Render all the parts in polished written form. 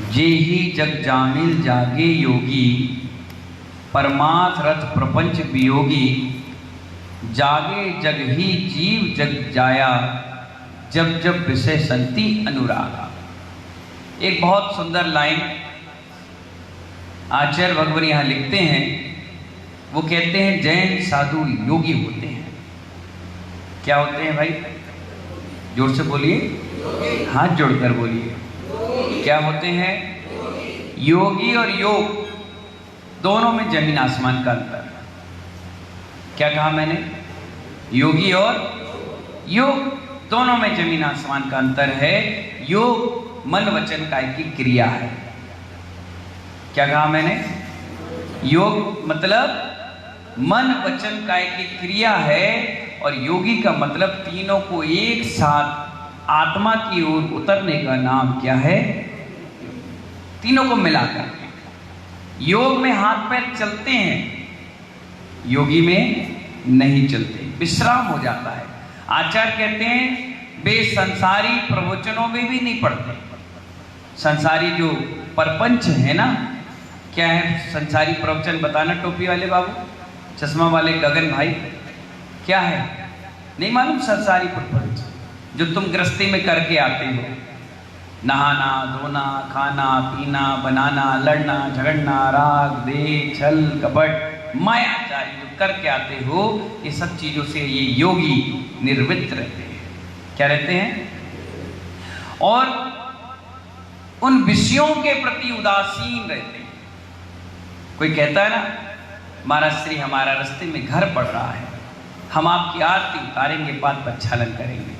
जेहि जग जामिल जागे योगी, परमार्थ रथ प्रपंच वियोगी। जागे जग ही जीव जग जाया, जब जब विषय संति अनुरागा। एक बहुत सुंदर लाइन आचार्य भगवान यहाँ लिखते हैं। वो कहते हैं जैन साधु योगी होते हैं। क्या होते हैं भाई? जोर से बोलिए, हाथ जोड़कर बोलिए। क्या होते हैं? योगी और योग दोनों में जमीन आसमान का अंतर है। क्या कहा मैंने? योगी और योग दोनों में जमीन आसमान का अंतर है। योग मन वचन काय की क्रिया है। क्या कहा मैंने? योग मतलब मन वचन काय की क्रिया है, और योगी का मतलब तीनों को एक साथ आत्मा की ओर उतरने का नाम क्या है? तीनों को मिलाकर। योग में हाथ पैर चलते हैं, योगी में नहीं चलते, विश्राम हो जाता है। आचार्य कहते हैं वे संसारी प्रवचनों में भी नहीं पढ़ते। संसारी जो परपंच है ना, क्या है संसारी प्रवचन? बताना टोपी वाले बाबू, चश्मा वाले गगन भाई, क्या है? नहीं मालूम? संसारी प्रपंच जो तुम गृहस्थी में करके आते हो, नहाना धोना, खाना पीना, बनाना, लड़ना झगड़ना, राग देह छल कपट मायाचारी जो करके आते हो, ये सब चीजों से ये योगी निर्वृत्त रहते हैं। क्या रहते हैं? और उन विषयों के प्रति उदासीन रहते हैं। कोई कहता है ना, महाराज श्री हमारा रास्ते में घर पड़ रहा है, हम आपकी आरती उतारेंगे, पाद प्रक्षालन करेंगे,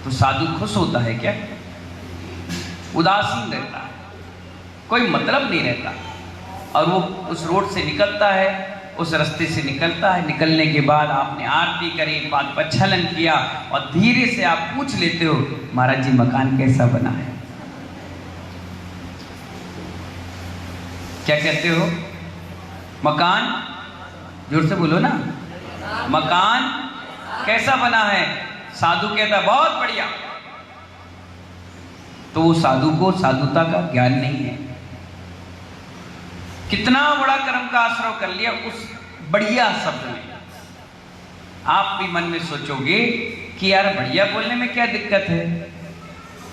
तो साधु खुश होता है क्या? उदासीन रहता है, कोई मतलब नहीं रहता। और वो उस रोड से निकलता है, उस रास्ते से निकलता है, निकलने के बाद आपने आरती करी, पाद प्रक्षालन किया, और धीरे से आप पूछ लेते हो महाराज जी मकान कैसा बना है? क्या कहते हो? मकान, जोर से बोलो ना, मकान कैसा बना है? साधु कहता बहुत बढ़िया। तो वो साधु को साधुता का ज्ञान नहीं है। कितना बड़ा कर्म का आश्रय कर लिया उस बढ़िया शब्द में। आप भी मन में सोचोगे कि यार बढ़िया बोलने में क्या दिक्कत है,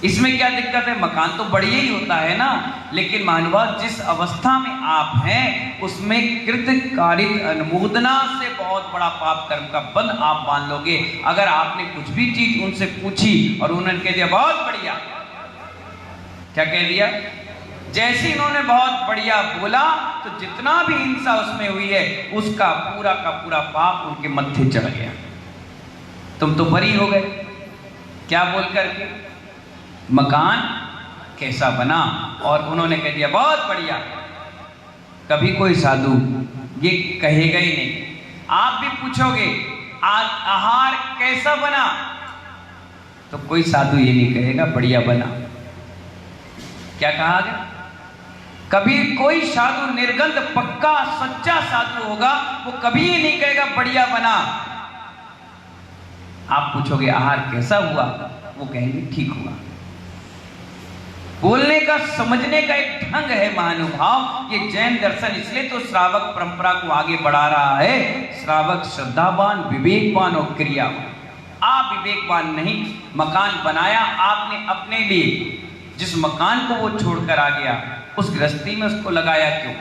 इसमें क्या दिक्कत है? मकान तो बढ़िया ही होता है ना। लेकिन महानुभाव, जिस अवस्था में आप हैं उसमें कृतकारित अनुमोदना से बहुत बड़ा पाप कर्म का बंध आप मान लोगे। अगर आपने कुछ भी चीज उनसे पूछी और उन्होंने कह दिया बहुत बढ़िया, क्या कह दिया? जैसे इन्होंने बहुत बढ़िया बोला तो जितना भी हिंसा उसमें हुई है उसका पूरा का पूरा पाप उनके मत्थे चढ़ गया। तुम तो बरी हो गए। क्या बोल करके? मकान कैसा बना, और उन्होंने कह दिया बहुत बढ़िया। कभी कोई साधु ये कहेगा ही नहीं। आप भी पूछोगे आज आहार कैसा बना, तो कोई साधु ये नहीं कहेगा बढ़िया बना। क्या कहा गया? कभी कोई साधु निर्गंध पक्का सच्चा साधु होगा, वो कभी ये नहीं कहेगा बढ़िया बना। आप पूछोगे आहार कैसा हुआ, वो कहेंगे ठीक हुआ। बोलने का, समझने का एक ढंग है महानुभाव। ये जैन दर्शन इसलिए तो श्रावक परंपरा को आगे बढ़ा रहा है। श्रावक श्रद्धावान, विवेकवान और क्रियावान। आप विवेकवान नहीं। मकान बनाया आपने अपने लिए, जिस मकान को वो छोड़कर आ गया, उस गृहस्थी में उसको लगाया क्यों?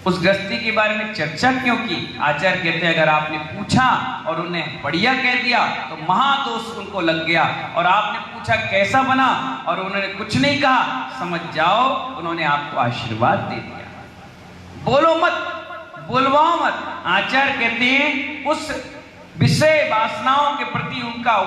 उस गृहस्थी के बारे में चर्चा क्यों की? आचार्य कहते हैं अगर आपने पूछा और उन्हें बढ़िया कह दिया तो महादोष उनको लग गया, और आपने पूछा कैसा बना और उन्होंने कुछ नहीं कहा, समझ जाओ उन्होंने आपको आशीर्वाद दे दिया। बोलो मत, बुलवाओ मत। आचार्य कहते हैं उस विषय वासनाओं के प्रति उनका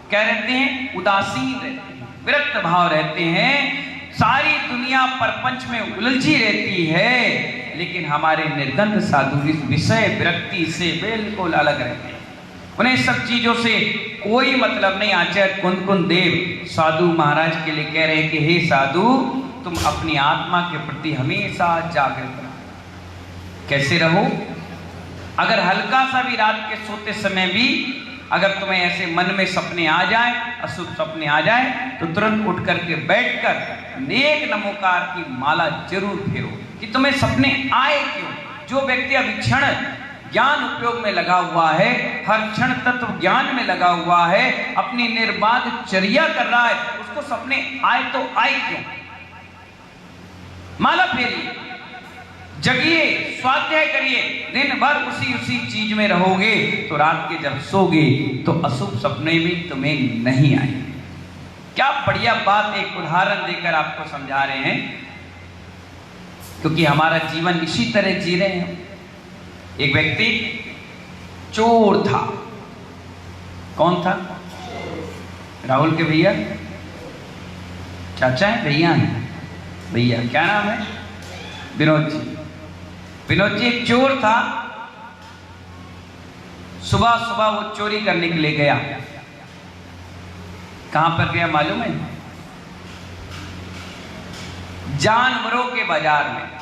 क्या रहते हैं? उदासीन रहते हैं, विरक्त भाव रहते हैं। सारी दुनिया परपंच में उलझी रहती है, लेकिन हमारे निर्गंध साधु इस विषय विरक्ति से बिल्कुल अलग रहते हैं। उन्हें सब चीजों से कोई मतलब नहीं। आचार्य कुंद देव साधु महाराज के लिए कह रहे हैं कि हे साधु, तुम अपनी आत्मा के प्रति हमेशा जागृत रहो। कैसे रहो? अगर हल्का सा भी रात के सोते समय भी अगर तुम्हें ऐसे मन में सपने आ जाए, अशुभ सपने आ जाए, तो तुरंत उठ करके बैठकर नेक नमोकार की माला जरूर फेरो कि तुम्हें सपने आए क्यों। जो व्यक्ति अभी क्षण ज्ञान उपयोग में लगा हुआ है, हर क्षण तत्व ज्ञान में लगा हुआ है, अपनी निर्बाध चर्या कर रहा है, उसको सपने आए तो आए क्यों। माला फेरिए, जगिए, स्वाध्याय करिए, दिन भर उसी चीज में रहोगे तो रात के जब सोगे तो अशुभ सपने भी तुम्हें नहीं आए। क्या बढ़िया बात एक उदाहरण देकर आपको समझा रहे हैं, क्योंकि हमारा जीवन इसी तरह जी रहे हैं। एक व्यक्ति चोर था। कौन था? राहुल के भैया, चाचा है, भैया है, भैया क्या नाम है? विनोद जी। विनोद जी एक चोर था। सुबह सुबह वो चोरी करने के लिए गया। कहां पर गया मालूम है? जानवरों के बाजार में।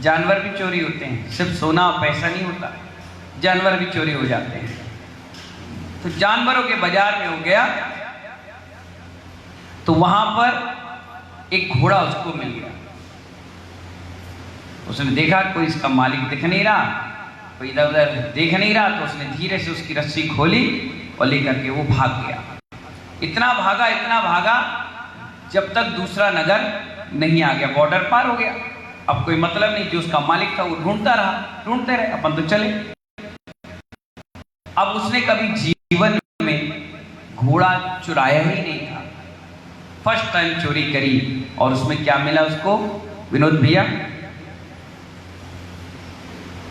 जानवर भी चोरी होते हैं, सिर्फ सोना और पैसा नहीं होता, जानवर भी चोरी हो जाते हैं। तो जानवरों के बाजार में हो गया तो वहां पर एक घोड़ा उसको मिल गया। उसने देखा कोई इसका मालिक दिख नहीं रहा, कोई इधर उधर देख नहीं रहा, तो उसने धीरे से उसकी रस्सी खोली और लेकर के वो भाग गया। इतना भागा जब तक दूसरा नगर नहीं आ गया, बॉर्डर पार हो गया। अब कोई मतलब नहीं, जो उसका मालिक था वो ढूंढते रहे, अपन तो चले। अब उसने कभी जीवन में घोड़ा चुराया ही नहीं था, फर्स्ट टाइम चोरी करी। और उसमें क्या मिला उसको विनोद भैया?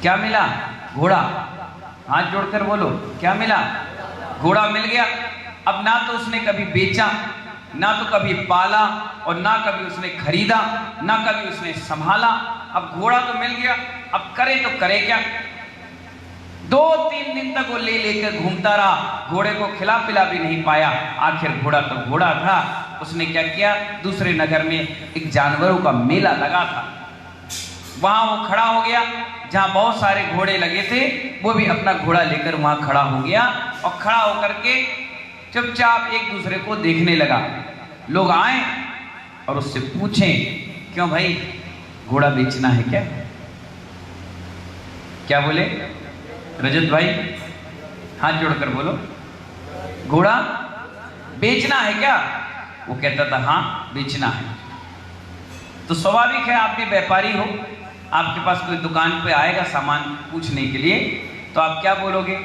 क्या मिला? घोड़ा। हाथ जोड़कर बोलो, क्या मिला? घोड़ा मिल गया। अब ना तो उसने कभी बेचा, ना तो कभी पाला, और ना कभी उसने खरीदा, ना कभी उसने संभाला। अब घोड़ा तो मिल गया, अब करे तो करे क्या। 2-3 दिन तक वो लेकर घूमता रहा, घोड़े को खिला पिला भी नहीं पाया। आखिर घोड़ा तो घोड़ा था। उसने क्या किया, दूसरे नगर में एक जानवरों का मेला लगा था, वहां वो खड़ा हो गया। जहां बहुत सारे घोड़े लगे थे, वो भी अपना घोड़ा लेकर वहां खड़ा हो गया। और खड़ा होकर के चुपचाप एक दूसरे को देखने लगा। लोग आए और उससे पूछें, क्यों भाई, घोड़ा बेचना है क्या? क्या बोले रजत भाई? हाथ जोड़कर बोलो, घोड़ा बेचना है क्या? वो कहता था हाँ बेचना है। तो स्वाभाविक है, आप भी व्यापारी हो, आपके पास कोई दुकान पे आएगा सामान पूछने के लिए, तो आप क्या बोलोगे?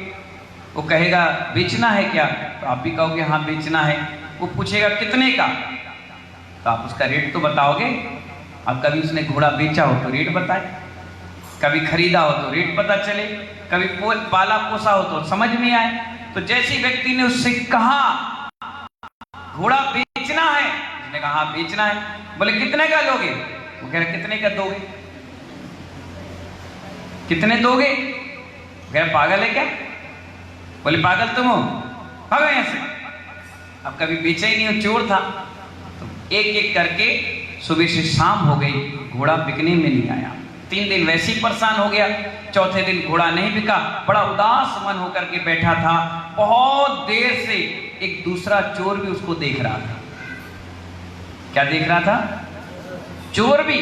वो कहेगा बेचना है क्या, तो आप भी कहोगे हाँ बेचना है। वो पूछेगा कितने का, तो आप उसका रेट तो बताओगे। अब कभी उसने घोड़ा बेचा हो तो रेट बताए, कभी खरीदा हो तो रेट पता चले, कभी पाला पोसा हो तो समझ में आए। तो जैसे व्यक्ति ने उससे कहा घोड़ा बेचना है, उसने कहा हाँ बेचना है। बोले कितने का लोगे? वो कह रहे कितने का दोगे? कितने दोगे? कह रहे पागल है क्या? बोले पागल तुम हो, भागो यहां से। अब कभी बेचा ही नहीं हो, चोर था। तो एक एक करके सुबह से शाम हो गई, घोड़ा बिकने में नहीं आया। 3 दिन वैसे ही परेशान हो गया। चौथे दिन घोड़ा नहीं बिका, बड़ा उदास मन होकर के बैठा था। बहुत देर से एक दूसरा चोर भी उसको देख रहा था। क्या देख रहा था? चोर भी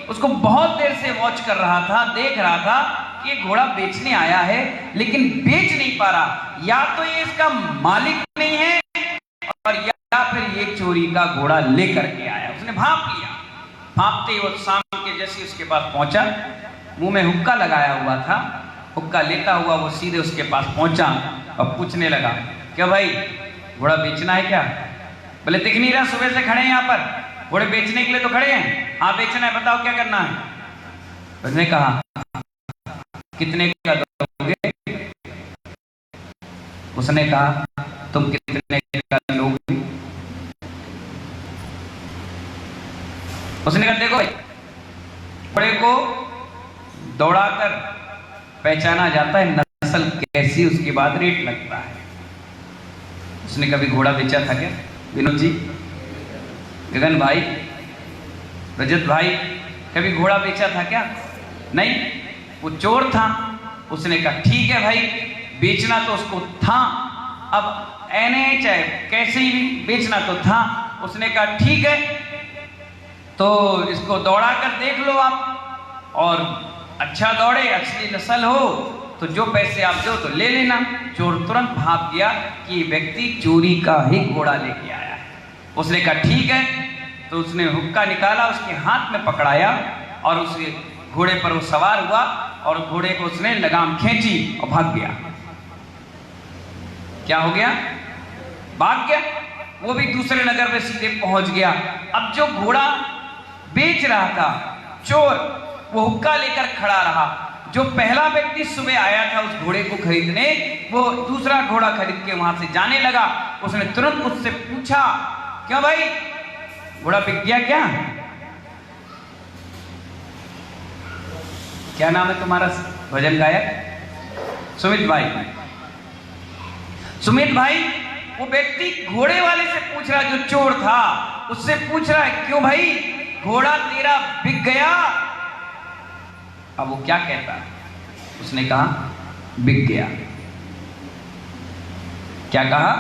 उसको बहुत देर से वॉच कर रहा था, देख रहा था कि ये घोड़ा बेचने आया है लेकिन बेच नहीं पा रहा। या तो ये इसका मालिक नहीं है, और या फिर ये चोरी का घोड़ा लेकर के आया। उसने भांप लिया। भांपते ही वो शाम के जैसे उसके पास पहुंचा, मुंह में हुक्का लगाया हुआ था, हुक्का लेता हुआ वो सीधे उसके पास पहुंचा और पूछने लगा, क्या भाई घोड़ा बेचना है क्या? बोले दिख नहीं रहा, सुबह से खड़े हैं यहाँ पर, घोड़े बेचने के लिए तो खड़े हैं। हाँ बेचना है, बताओ क्या करना है? उसने कहा कितने का दोगे? उसने कहा तुम कितने का लोगे? उसने कहा देखो भाई, घोड़े को दौड़ाकर पहचाना जाता है नस्ल कैसी, उसके बाद रेट लगता है। उसने कभी घोड़ा बेचा था क्या? विनोद जी, गगन भाई, रजत भाई, कभी घोड़ा बेचा था क्या? नहीं। वो चोर था। उसने कहा ठीक है भाई, बेचना तो उसको था, अब चाहे कैसे ही बेचना तो था। उसने कहा ठीक है, तो इसको दौड़ा कर देख लो आप, और अच्छा दौड़े, असली नस्ल हो तो जो पैसे आप दो तो ले लेना। चोर तुरंत भाग गया कि व्यक्ति चोरी का ही घोड़ा लेके आया है। उसने कहा ठीक है, तो उसने हुक्का निकाला, उसके हाथ में पकड़ाया और उस घोड़े पर वो सवार हुआ और घोड़े को उसने लगाम खींची और भाग गया। क्या हो गया? भाग गया। वो भी दूसरे नगर में सीधे पहुंच गया। अब जो घोड़ा बेच रहा था चोर, वो हुक्का लेकर खड़ा रहा। जो पहला व्यक्ति सुबह आया था उस घोड़े को खरीदने, वो दूसरा घोड़ा खरीद के वहां से जाने लगा। उसने तुरंत उससे पूछा, क्यों भाई, घोड़ा बिक गया क्या? क्या नाम है तुम्हारा भजन गायक? सुमित भाई। सुमित भाई, वो व्यक्ति घोड़े वाले से पूछ रहा, जो चोर था उससे पूछ रहा है, क्यों भाई, घोड़ा तेरा बिक गया? अब वो क्या कहता? उसने कहा बिक गया। क्या कहा?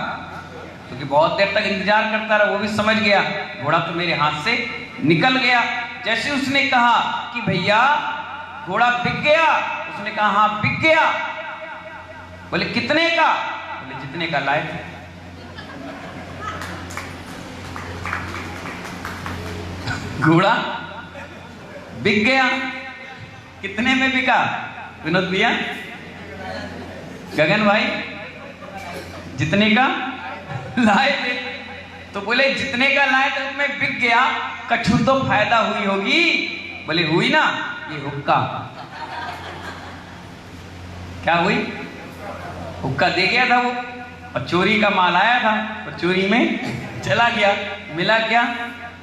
क्योंकि बहुत देर तक इंतजार करता रहा, वो भी समझ गया घोड़ा तो मेरे हाथ से निकल गया। जैसे उसने कहा कि भैया घोड़ा बिक गया, उसने कहा हाँ बिक गया। बोले कितने का? बोले जितने का लाए थे। घोड़ा बिक गया। कितने में बिका विनोद भैया? गगन भाई, जितने का लाए थे। तो बोले जितने का लाए थे उसमें बिक गया, कछु तो फायदा हुई होगी। बोले हुई ना, ये हुक्का। क्या हुई? हुक्का दे गया था वो, और चोरी का माल आया था, और चोरी में चला गया। मिला क्या?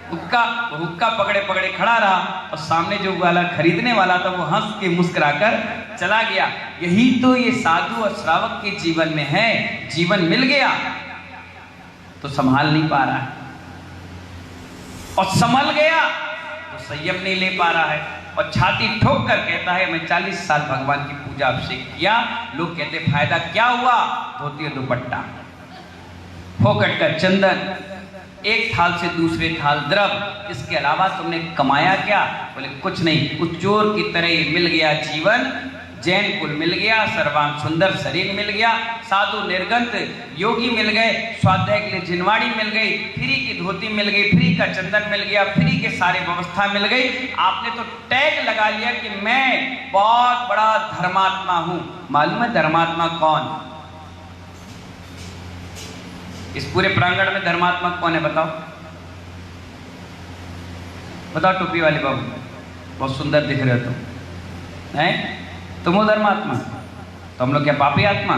हुक्का। वो हुक्का पकड़े पकड़े खड़ा रहा, और सामने जो वाला खरीदने वाला था वो हंस के मुस्कुराकर चला गया। यही तो ये साधु और श्रावक के जीवन में है। जीवन मिल गया तो संभाल नहीं पा रहा है, और संभल गया तो संयम नहीं ले पा रहा है, और छाती ठोक कर कहता है मैं 40 साल भगवान की पूजा अभिषेक किया। लोग कहते फायदा क्या हुआ? धोती और दुपट्टा, फोकट का चंदन, एक थाल से दूसरे थाल द्रव, इसके अलावा तुमने कमाया क्या? बोले कुछ नहीं। उस चोर की तरह ही मिल गया जीवन। जैन कुल मिल गया, सर्वांग सुंदर शरीर मिल गया, साधु निर्गंत योगी मिल गए, स्वाध्याय के लिए जिनवाड़ी मिल गई, फ्री की धोती मिल गई, फ्री का चंदन मिल गया, फ्री के सारे व्यवस्था मिल गई। आपने तो टैग लगा लिया कि मैं बहुत बड़ा धर्मात्मा हूं। मालूम है धर्मात्मा कौन? इस पूरे प्रांगण में धर्मात्मा कौन है? बताओ बताओ। टोपी वाले बाबू, बहुत सुंदर दिख रहे हो तुम, हैं? तुम हो धर्मात्मा? तो हम लोग क्या पापी आत्मा?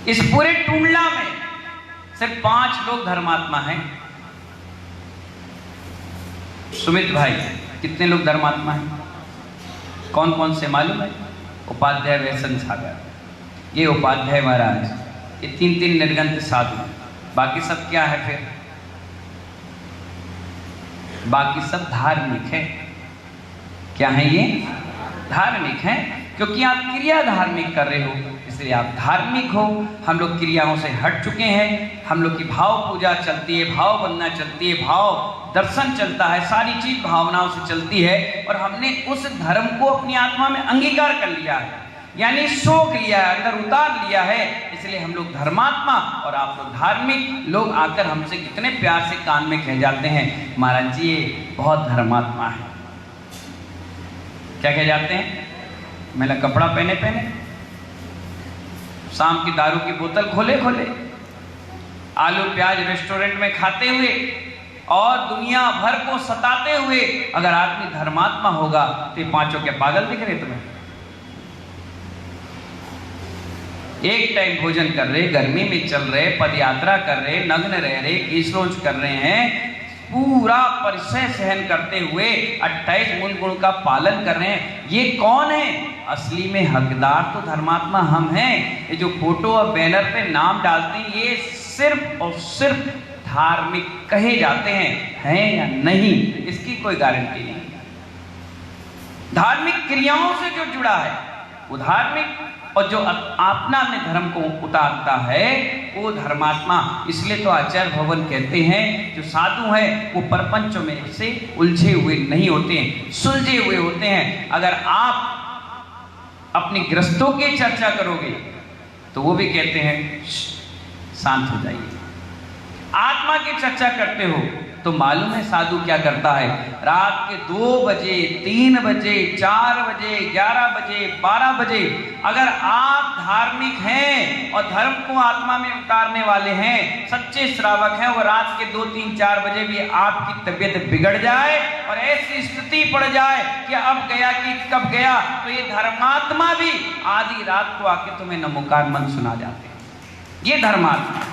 इस पूरे टूंडला में सिर्फ 5 लोग धर्मात्मा हैं। सुमित भाई, कितने लोग धर्मात्मा हैं? कौन कौन से मालूम है? उपाध्याय वैसन सागर, ये उपाध्याय महाराज, ये 3 निर्गंत साधु। बाकी सब क्या है फिर? बाकी सब धार्मिक है। क्या है ये? धार्मिक है, क्योंकि आप क्रिया धार्मिक कर रहे हो, इसलिए आप धार्मिक हो। हम लोग क्रियाओं से हट चुके हैं। हम लोग की भाव पूजा चलती है, भाव वंदना चलती है, भाव दर्शन चलता है, सारी चीज भावनाओं से चलती है। और हमने उस धर्म को अपनी आत्मा में अंगीकार कर लिया है, यानी सोख लिया है, अंदर उतार लिया है। इसलिए हम लोग धर्मात्मा और आप लोग धार्मिक। लोग आकर हमसे कितने प्यार से कान में कह जाते हैं, महाराज जी ये बहुत धर्मात्मा है। क्या कह जाते हैं? मैंने कपड़ा पहने पहने, शाम की दारू की बोतल खोले खोले, आलू प्याज रेस्टोरेंट में खाते हुए, और दुनिया भर को सताते हुए। अगर आदमी धर्मात्मा होगा तो ये 5 क्या पागल दिख रहे तुम्हें? एक टाइम भोजन कर रहे, गर्मी में चल रहे, पदयात्रा कर रहे, नग्न रह रहे, गीसरोच कर रहे हैं, पूरा परिचय सहन करते हुए 28 मूल गुण का पालन कर रहे हैं। ये कौन है? असली में हकदार तो धर्मात्मा हम हैं। ये जो फोटो और बैनर पे नाम डालते हैं, ये सिर्फ और सिर्फ धार्मिक कहे जाते हैं या नहीं, इसकी कोई गारंटी नहीं। धार्मिक क्रियाओं से जो जुड़ा है वो धार्मिक, और जो अपना में धर्म को उतारता है वो धर्मात्मा। इसलिए तो आचार्य भवन कहते हैं जो साधु है वो परपंच में से उलझे हुए नहीं होते हैं, सुलझे हुए होते हैं। अगर आप अपनी ग्रस्तों की चर्चा करोगे तो वो भी कहते हैं शांत हो जाइए। आत्मा की चर्चा करते हो तो मालूम है साधु क्या करता है, रात के 2 बजे 3 बजे 4 बजे 11 बजे 12 बजे अगर आप धार्मिक हैं और धर्म को आत्मा में उतारने वाले हैं, सच्चे श्रावक हैं, वो रात के 2 3 4 बजे भी आपकी तबीयत बिगड़ जाए और ऐसी स्थिति पड़ जाए कि अब गया कि कब गया, तो ये धर्मात्मा भी आधी रात को आके तुम्हें नमोकार मंत्र सुना जाते हैं। ये धर्मात्मा।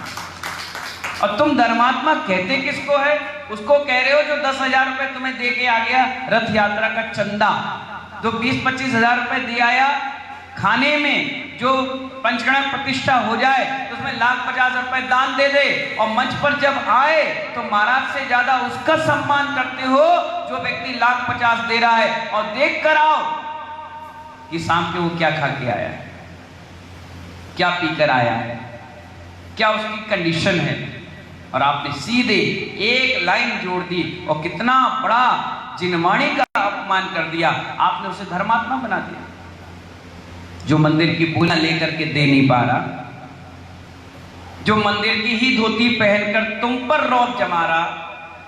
और तुम धर्मात्मा कहते किसको है? उसको कह रहे हो जो 10,000 रुपए तुम्हें दे के आ गया रथ यात्रा का चंदा, जो 20-25 हजार रुपए दे आया खाने में, जो पंचगण प्रतिष्ठा हो जाए तो उसमें 1,50,000 रुपए दान दे दे, और मंच पर जब आए तो महाराज से ज्यादा उसका सम्मान करते हो जो व्यक्ति 1,50,000 दे रहा है, और देख कर आओ कि शाम के वो क्या खा के आया है, क्या पीकर आया है, क्या उसकी कंडीशन है। और आपने सीधे एक लाइन जोड़ दी और कितना बड़ा जिनवाणी का अपमान कर दिया, आपने उसे धर्मात्मा बना दिया। जो मंदिर की पूजा लेकर के दे नहीं पा रहा, जो मंदिर की ही धोती पहनकर तुम पर रौब जमा रहा,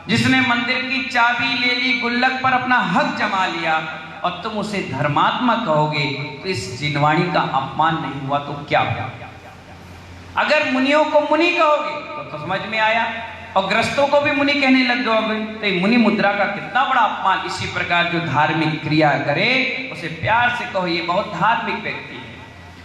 जिसने मंदिर की चाबी ले ली, गुल्लक पर अपना हक जमा लिया, और तुम उसे धर्मात्मा कहोगे तो इस जिनवाणी का अपमान नहीं हुआ तो क्या हुआ? अगर मुनियों को मुनि कहोगे तो समझ में आया, और ग्रस्तों को भी मुनि कहने लग जाओगे तो ये मुनि मुद्रा का कितना बड़ा अपमान। इसी प्रकार जो धार्मिक क्रिया करे उसे प्यार से कहो ये बहुत धार्मिक व्यक्ति है,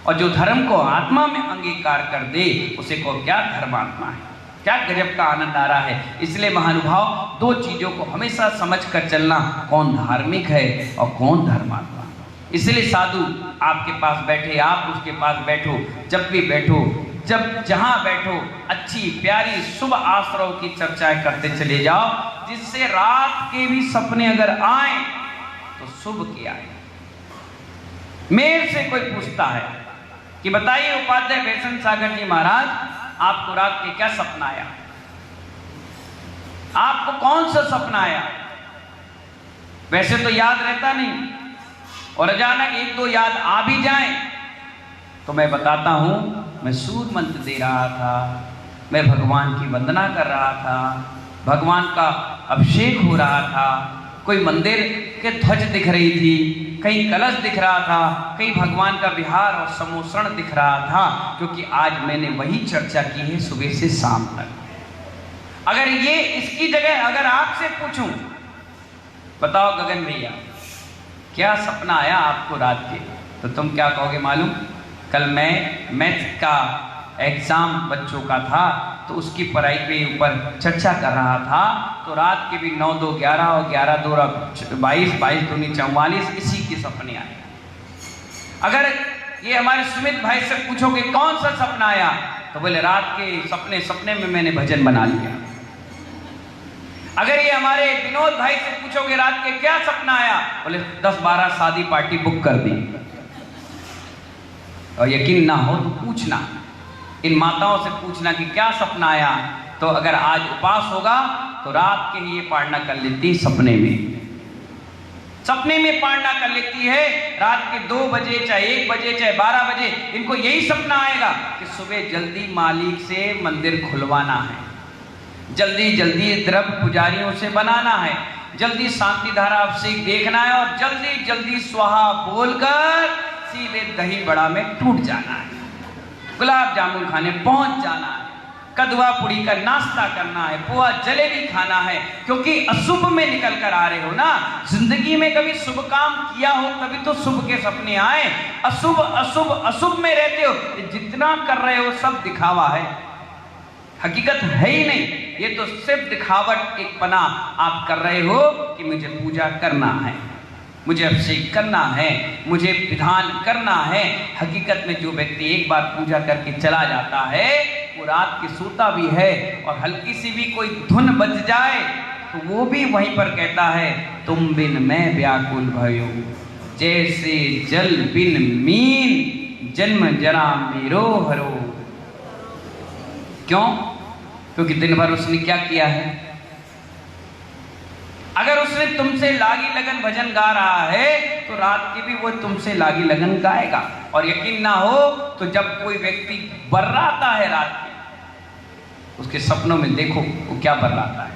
और जो धर्म को आत्मा में अंगीकार कर दे उसे कहो क्या धर्मात्मा है, क्या गजब का आनंद आ रहा है। इसलिए महानुभाव 2 चीजों को हमेशा समझ कर चलना, कौन धार्मिक है और कौन धर्मात्मा। इसलिए साधु आपके पास बैठे, आप उसके पास बैठो, जब भी बैठो, जब जहां बैठो अच्छी प्यारी शुभ आश्रयों की चर्चाएं करते चले जाओ, जिससे रात के भी सपने अगर आए तो शुभ के आए। मेरे से कोई पूछता है कि बताइए उपाध्याय वैष्णव सागर जी महाराज, आपको रात के क्या सपना आया, आपको कौन सा सपना आया? वैसे तो याद रहता नहीं, और अचानक 1-2 याद आ भी जाए तो मैं बताता हूं, मैं सूर्य मंत्र दे रहा था, मैं भगवान की वंदना कर रहा था, भगवान का अभिषेक हो रहा था, कोई मंदिर के ध्वज दिख रही थी, कहीं कलश दिख रहा था, कहीं भगवान का विहार और समोसरण दिख रहा था, क्योंकि आज मैंने वही चर्चा की है सुबह से शाम तक। अगर ये इसकी जगह अगर आपसे पूछूं, बताओ गगन भैया क्या सपना आया आपको रात के, तो तुम क्या कहोगे मालूम? कल मैं मैथ का एग्जाम बच्चों का था तो उसकी पढ़ाई के ऊपर चर्चा कर रहा था, तो रात के भी 9-2 11 और 11-2 22 22 दूनी 44 इसी के सपने आए। अगर ये हमारे सुमित भाई से पूछोगे कौन सा सपना आया, तो बोले रात के सपने में मैंने भजन बना लिया। अगर ये हमारे विनोद भाई से पूछोगे रात के क्या सपना आया, बोले 10-12 शादी पार्टी बुक कर दी। और यकीन ना हो तो पूछना, इन माताओं से पूछना कि क्या सपना आया, तो अगर आज उपास होगा तो रात के लिए पारणा कर लेती, सपने में पारणा कर लेती है। रात के 2 बजे चाहे 1 बजे चाहे 12 बजे इनको यही सपना आएगा कि सुबह जल्दी मालिक से मंदिर खुलवाना है, जल्दी जल्दी द्रव्य पुजारियों से बनाना है, जल्दी शांति धारा अभिषेक देखना है, और जल्दी जल्दी स्वाहा बोलकर सीधे दही बड़ा में टूट जाना है, गुलाब जामुन खाने पहुंच जाना है, कदवा पुड़ी का नाश्ता करना है, पोहा जलेबी खाना है, क्योंकि अशुभ में निकल कर आ रहे हो ना। जिंदगी में कभी शुभ काम किया हो तभी तो शुभ के सपने आए। अशुभ अशुभ अशुभ में रहते हो, जितना कर रहे हो सब दिखावा है, हकीकत है ही नहीं। ये तो सिर्फ दिखावट एक पना आप कर रहे हो कि मुझे पूजा करना है, मुझे अभिषेक करना है, मुझे विधान करना है। हकीकत में जो व्यक्ति एक बार पूजा करके चला जाता है वो रात की सोता भी है, और हल्की सी भी कोई धुन बज जाए तो वो भी वहीं पर कहता है तुम बिन मैं व्याकुल भयो, जैसे जल बिन मीन जन्म जरा मेरो हरो। क्यों? क्योंकि दिन भर उसने क्या किया है। अगर उसने तुमसे लागी लगन भजन गा रहा है तो रात की भी वो तुमसे लागी लगन गाएगा। और यकीन ना हो तो जब कोई व्यक्ति बर्राता है रात में, उसके सपनों में देखो वो क्या बर्राता है,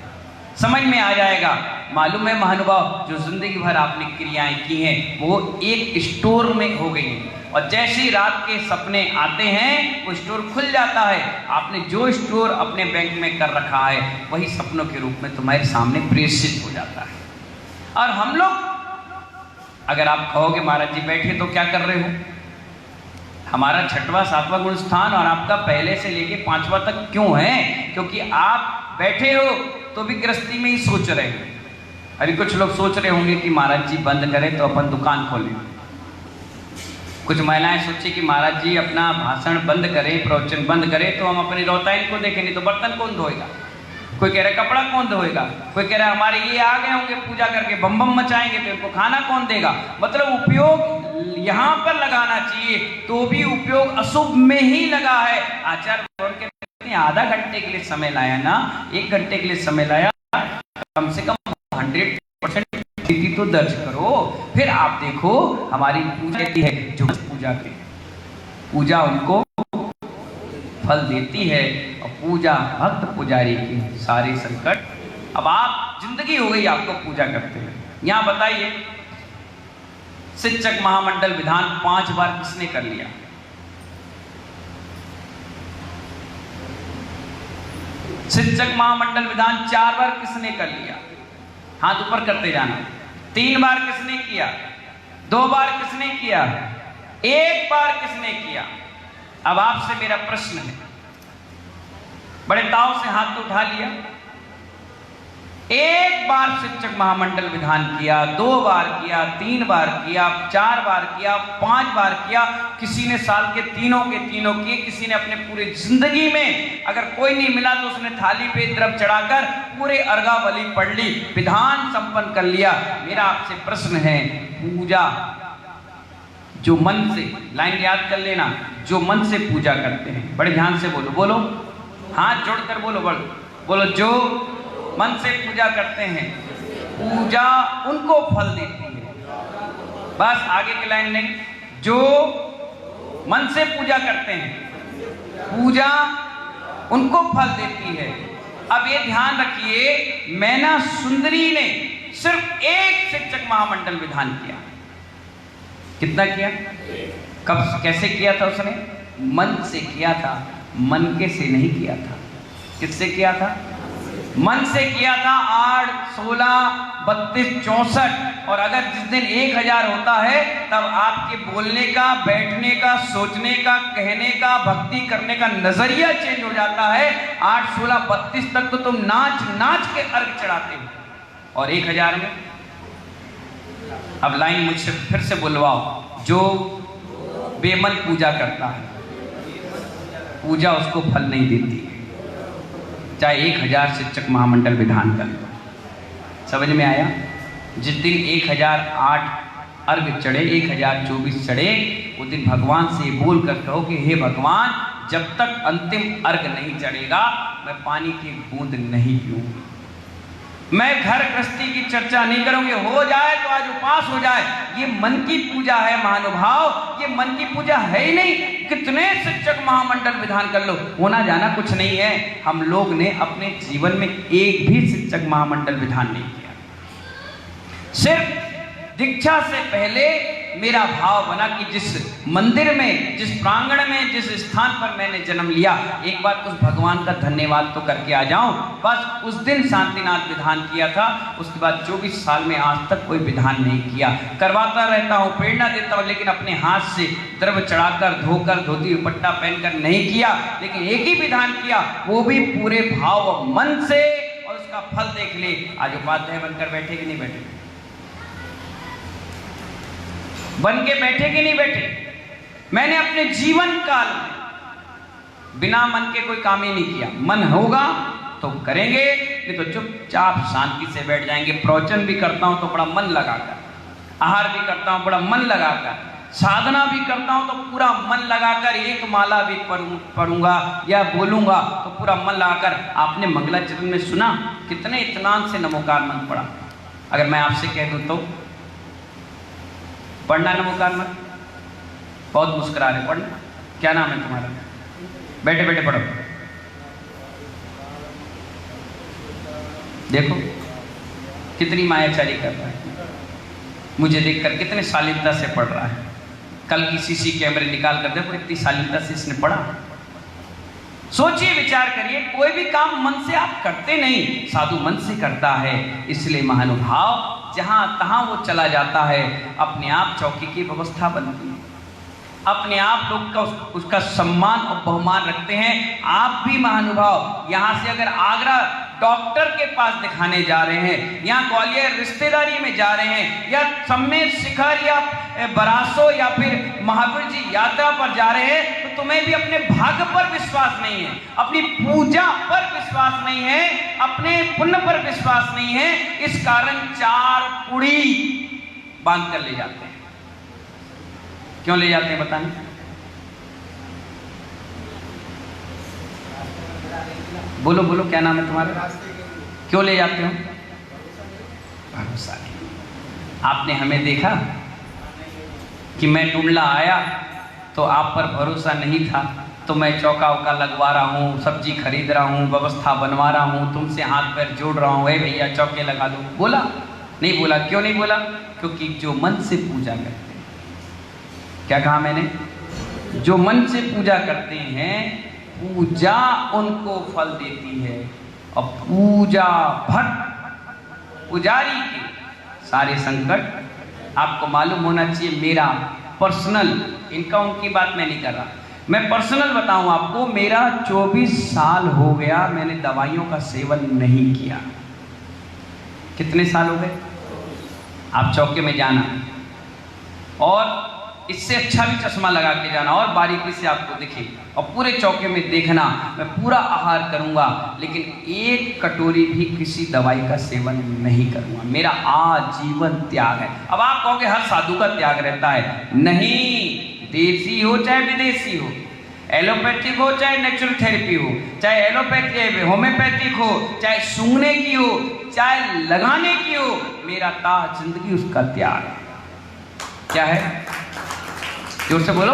समझ में आ जाएगा। मालूम है महानुभाव, जो जिंदगी भर आपने क्रियाएं की हैं वो एक स्टोर में हो गई हैं, और जैसे ही रात के सपने आते हैं वो स्टोर खुल जाता है। आपने जो स्टोर अपने बैंक में कर रखा है वही सपनों के रूप में तुम्हारे सामने प्रेषित हो जाता है। और हम लोग, अगर आप कहोगे महाराज जी बैठे तो क्या कर रहे हो, हमारा 6वां 7वां गुण स्थान और आपका पहले से लेके 5वां तक क्यों है? क्योंकि आप बैठे हो तो भी गृहस्थी में ही सोच रहे हो। अभी कुछ लोग सोच रहे होंगे कि महाराज जी बंद करें तो अपन दुकान खोलें। कुछ महिलाएं सोचे कि महाराज जी अपना भाषण बंद करें, प्रवचन बंद करें तो हम अपनी रौताइन को देखें, नहीं तो बर्तन कौन धोएगा। कोई कह रहा है कपड़ा कौन धोएगा, कोई कह रहा है हमारे ये आ गए होंगे पूजा करके बम बम मचाएंगे तो इनको खाना कौन देगा। मतलब उपयोग यहाँ पर लगाना चाहिए तो भी उपयोग अशुभ में ही लगा है। आचार्य कहते हैं आधा घंटे के लिए समय लाया ना, 1 घंटे के लिए समय लाया, कम से कम 100% स्थिति तो दर्ज करो। फिर आप देखो हमारी पूजा की है, जो पूजा के पूजा उनको फल देती है, और पूजा भक्त पुजारी की सारे संकट। अब आप जिंदगी हो गई आपको पूजा करते हैं। यहां बताइए शिक्षक महामंडल विधान 5 बार किसने कर लिया? शिक्षक महामंडल विधान 4 बार किसने कर लिया? हाथ ऊपर करते जाना। 3 बार किसने किया? 2 बार किसने किया? 1 बार किसने किया? अब आपसे मेरा प्रश्न है, बड़े ताव से हाथ तो उठा लिया। 1 बार शिक्षक महामंडल विधान किया, 2 बार किया, 3 बार किया, 4 बार किया, 5 बार किया, किसी ने साल के तीनों किए, किसी ने अपने पूरे जिंदगी में अगर कोई नहीं मिला तो उसने थाली पे द्रव चढ़ाकर पूरे अर्घावली पढ़ ली, विधान संपन्न कर लिया। मेरा आपसे प्रश्न है, पूजा जो मन से, लाइन याद कर लेना, जो मन से पूजा करते हैं, बड़े ध्यान से बोलो, बोलो हाथ जोड़कर बोलो, बोलो जो मन से पूजा करते हैं पूजा उनको फल देती है। बस आगे की लाइन नहीं, जो मन से पूजा करते हैं पूजा उनको फल देती है। अब ये ध्यान रखिए, मैना सुंदरी ने सिर्फ 1 शिक्षक महामंडल विधान किया। कितना किया? कब, कैसे किया था उसने? मन से किया था, मन के से नहीं किया था। किससे किया था? मन से किया था। 8, 16, 32, 64। और अगर जिस दिन 1000 होता है तब आपके बोलने का, बैठने का, सोचने का, कहने का, भक्ति करने का नजरिया चेंज हो जाता है। 8, 16, 32 तक तो तुम नाच नाच के अर्घ चढ़ाते हो, और 1000 में अब लाइन मुझसे फिर से बुलवाओ, जो बेमन पूजा करता है पूजा उसको फल नहीं देती है, चाहे 1000 शिक्षक महामंडल विधान कर लो। समझ में आया? जिस दिन 1008 अर्घ चढ़े, 1024 चढ़े, उस दिन भगवान से बोल कर कहो कि हे भगवान, जब तक अंतिम अर्घ नहीं चढ़ेगा मैं पानी की बूंद नहीं पीऊंगी, मैं घर गृहस्थी की चर्चा नहीं करूंगी, हो जाए तो आज उपास हो जाए। ये मन की पूजा है महानुभाव, ये मन की पूजा है ही नहीं। कितने शिक्षक महामंडल विधान कर लो, होना जाना कुछ नहीं है। हम लोग ने अपने जीवन में एक भी शिक्षक महामंडल विधान नहीं किया। सिर्फ दीक्षा से पहले मेरा भाव बना कि जिस मंदिर में, जिस प्रांगण में, जिस स्थान पर मैंने जन्म लिया, एक बार उस भगवान का धन्यवाद तो करके आ जाऊं। बस उस दिन शांतिनाथ विधान किया था, उसके बाद 24 साल में आज तक कोई विधान नहीं किया। करवाता रहता हूं, प्रेरणा देता हूं, लेकिन अपने हाथ से द्रव्य चढ़ाकर, धोकर, धोती दुपट्टा पहनकर नहीं किया। लेकिन एक ही विधान किया, वो भी पूरे भाव और मन से, और उसका फल देख ले। आज उपाध्याय बनकर बैठे कि नहीं बैठे? बन के बैठे कि नहीं बैठे? मैंने अपने जीवन काल में बिना मन के कोई काम ही नहीं किया। मन होगा तो करेंगे, नहीं तो चुपचाप शांति से बैठ जाएंगे। प्रवचन भी करता हूं तो बड़ा मन लगाकर, आहार भी करता हूं बड़ा मन लगाकर, साधना भी करता हूं तो पूरा मन लगाकर एक माला भी पढ़ूंगा या बोलूंगा तो पूरा मन लगाकर। आपने मंगलाचरण में सुना कितने इत्मीनान से नमोकार मंत्र पढ़ा। अगर मैं आपसे कह दूं तो पढ़ना नमोकार मंत्र, बहुत मुस्कुरा रहे, पढ़ना। क्या नाम है तुम्हारा? बैठे बैठे पढ़ो। देखो कितनी मायाचारी कर रहा है, मुझे देखकर कितने शालीनता से पढ़ रहा है। कल की सीसी कैमरे निकाल कर देखो इतनी शालीनता से इसने पढ़ा। सोचिए, विचार करिए, कोई भी काम मन से आप करते नहीं, साधु मन से करता है। इसलिए महानुभाव जहां तहां वो चला जाता है, अपने आप चौकी की व्यवस्था बनती है, अपने आप लोग का उसका सम्मान और बहुमान रखते हैं। आप भी महानुभाव यहां से अगर आगरा डॉक्टर के पास दिखाने जा रहे हैं, या ग्वालियर रिश्तेदारी में जा रहे हैं, या सम्मेद शिखर या बरासो या फिर महावीर जी यात्रा पर जा रहे हैं, तो तुम्हें भी अपने भाग्य पर विश्वास नहीं है, अपनी पूजा पर विश्वास नहीं है, अपने पुण्य पर विश्वास नहीं है। इस कारण 4 पुड़ी बांध कर ले जाते हैं। क्यों ले जाते हैं बताएं? बोलो बोलो, क्या नाम है तुम्हारा? क्यों ले जाते हो? भरोसा नहीं। आपने हमें देखा कि मैं टुंडला आया तो आप पर भरोसा नहीं था, तो मैं चौका उका लगवा रहा हूँ, सब्जी खरीद रहा हूँ, व्यवस्था बनवा रहा हूँ, तुमसे हाथ पैर जोड़ रहा हूँ, ए भैया चौके लगा दो। बोला नहीं? बोला क्यों नहीं बोला? क्योंकि जो मन से पूजा करते हैं, क्या कहा मैंने? जो मन से पूजा करते हैं, पूजा उनको फल देती है। और पूजा भट्ट पुजारी के सारे संकट आपको मालूम होना चाहिए। मेरा पर्सनल, इनका उनकी बात मैं नहीं कर रहा, मैं पर्सनल बताऊं आपको, मेरा 24 साल हो गया मैंने दवाइयों का सेवन नहीं किया। कितने साल हो गए? आप चौके में जाना और इससे अच्छा भी चश्मा लगा के जाना और बारीकी से आपको दिखे, और पूरे चौके में देखना। मैं पूरा आहार करूंगा, लेकिन एक कटोरी भी किसी दवाई का सेवन नहीं करूंगा। मेरा आजीवन त्याग है। अब आप कहोगे हर साधु का त्याग रहता है, नहीं। देसी हो चाहे विदेशी हो, एलोपैथिक हो चाहे नेचुरल थेरेपी हो, चाहे एलोपैथी होम्योपैथिक हो, चाहे सूंघने की हो चाहे लगाने की हो, मेरा ताज जिंदगी उसका त्याग है। क्या है? जोर से बोलो।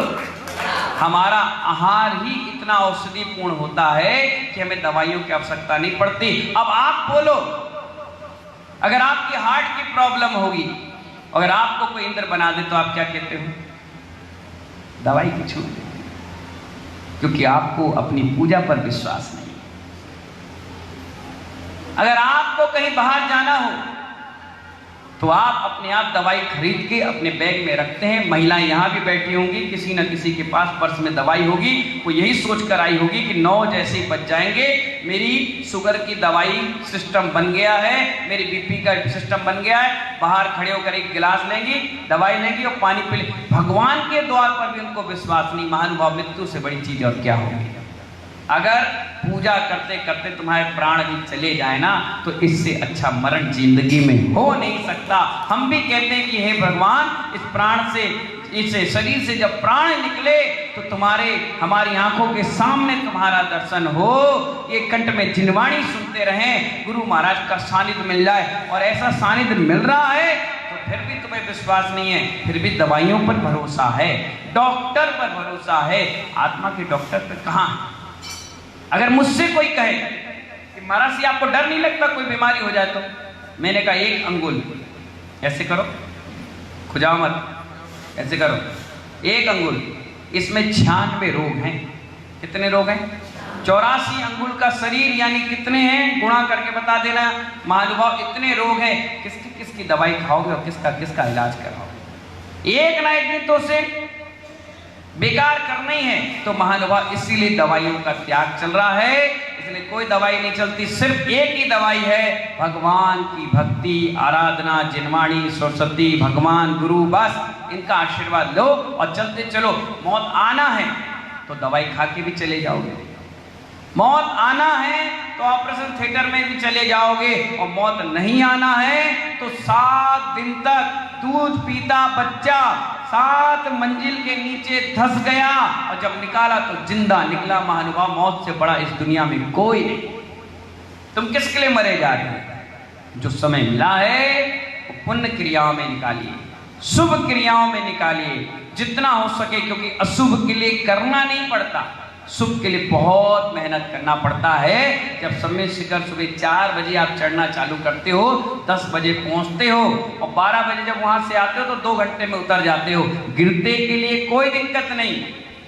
हमारा आहार ही इतना औषधि पूर्ण होता है कि हमें दवाइयों की आवश्यकता नहीं पड़ती। अब आप बोलो, अगर आपकी हार्ट की प्रॉब्लम होगी, अगर आपको कोई इंद्र बना दे तो आप क्या कहते हो? दवाई की छूट देते, क्योंकि आपको अपनी पूजा पर विश्वास नहीं। अगर आपको कहीं बाहर जाना हो तो आप अपने आप दवाई खरीद के अपने बैग में रखते हैं। महिलाएं यहाँ भी बैठी होंगी, किसी न किसी के पास पर्स में दवाई होगी, वो यही सोच कर आई होगी कि 9 जैसे ही बच जाएंगे, मेरी शुगर की दवाई सिस्टम बन गया है, मेरी बीपी का सिस्टम बन गया है। बाहर खड़े होकर एक गिलास लेंगी, दवाई लेंगी और पानी पी लेंगी। भगवान के द्वार पर भी उनको विश्वास नहीं। महानुभाव, मृत्यु से बड़ी चीज और क्या होगी? अगर पूजा करते करते तुम्हारे प्राण भी चले जाए ना, तो इससे अच्छा मरण जिंदगी में हो नहीं सकता। हम भी कहते हैं कि हे भगवान, इस प्राण से, इस शरीर से जब प्राण निकले तो हमारी आंखों के सामने तुम्हारा दर्शन हो, ये कंठ में जिनवाणी सुनते रहें, गुरु महाराज का सानिध्य मिल जाए। और ऐसा सानिध्य मिल रहा है तो फिर भी तुम्हें विश्वास नहीं है, फिर भी दवाइयों पर भरोसा है, डॉक्टर पर भरोसा है। आत्मा के डॉक्टर पर कहाँ? अगर मुझसे कोई कहे कि महाराज जी आपको डर नहीं लगता कोई बीमारी हो जाए तो? मैंने कहा एक अंगुल ऐसे करो, खुजाओ मत, ऐसे करो, एक अंगुल, इसमें 96 रोग हैं। कितने रोग हैं? 84 अंगुल का शरीर, यानी कितने हैं गुणा करके बता देना। महानुभाव, इतने रोग हैं, किसकी किसकी दवाई खाओगे और किसका किसका इलाज कराओगे? एक ना एक दिन तो उसे बेकार करना ही है। तो महानुभाव, इसीलिए दवाइयों का त्याग चल रहा है, इसलिए कोई दवाई नहीं चलती। सिर्फ एक ही दवाई है, भगवान की भक्ति, आराधना, जिनवाणी, सरस्वती, भगवान, गुरु, बस इनका आशीर्वाद लो और चलते चलो। मौत आना है तो दवाई खा के भी चले जाओगे, मौत आना है तो ऑपरेशन थिएटर में भी चले जाओगे, और मौत नहीं आना है तो 7 दिन तक दूध पीता बच्चा 7 मंजिल के नीचे धंस गया और जब निकाला तो जिंदा निकला। महानुभाव, मौत से बड़ा इस दुनिया में कोई नहीं। तुम किसके लिए मरे जा रहे हो? जो समय मिला है वो पुण्य क्रियाओं में निकालिए, शुभ क्रियाओं में निकालिए जितना हो सके, क्योंकि अशुभ के लिए करना नहीं पड़ता, शुभ के लिए बहुत मेहनत करना पड़ता है। जब समय शिखर सुबह 4 बजे आप चढ़ना चालू करते हो, 10 बजे पहुंचते हो और 12 बजे जब वहां से आते हो तो 2 घंटे में उतर जाते हो। गिरते के लिए कोई दिक्कत नहीं,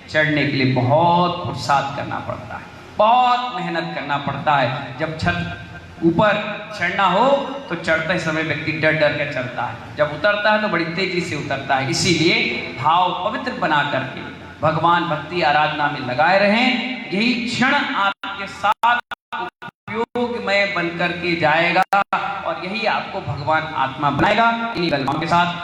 चढ़ने के लिए बहुत पुरुषार्थ करना पड़ता है, बहुत मेहनत करना पड़ता है। जब छत ऊपर चढ़ना हो तो चढ़ते समय व्यक्ति डर डर के चढ़ता है, जब उतरता है तो बड़ी तेजी से उतरता है। इसीलिए भाव पवित्र बना करके भगवान भक्ति आराधना में लगाए रहें। यही क्षण आपके साथ उपयोगमय बनकर के जाएगा और यही आपको भगवान आत्मा बनाएगा। इन्हीं कलमाओं के साथ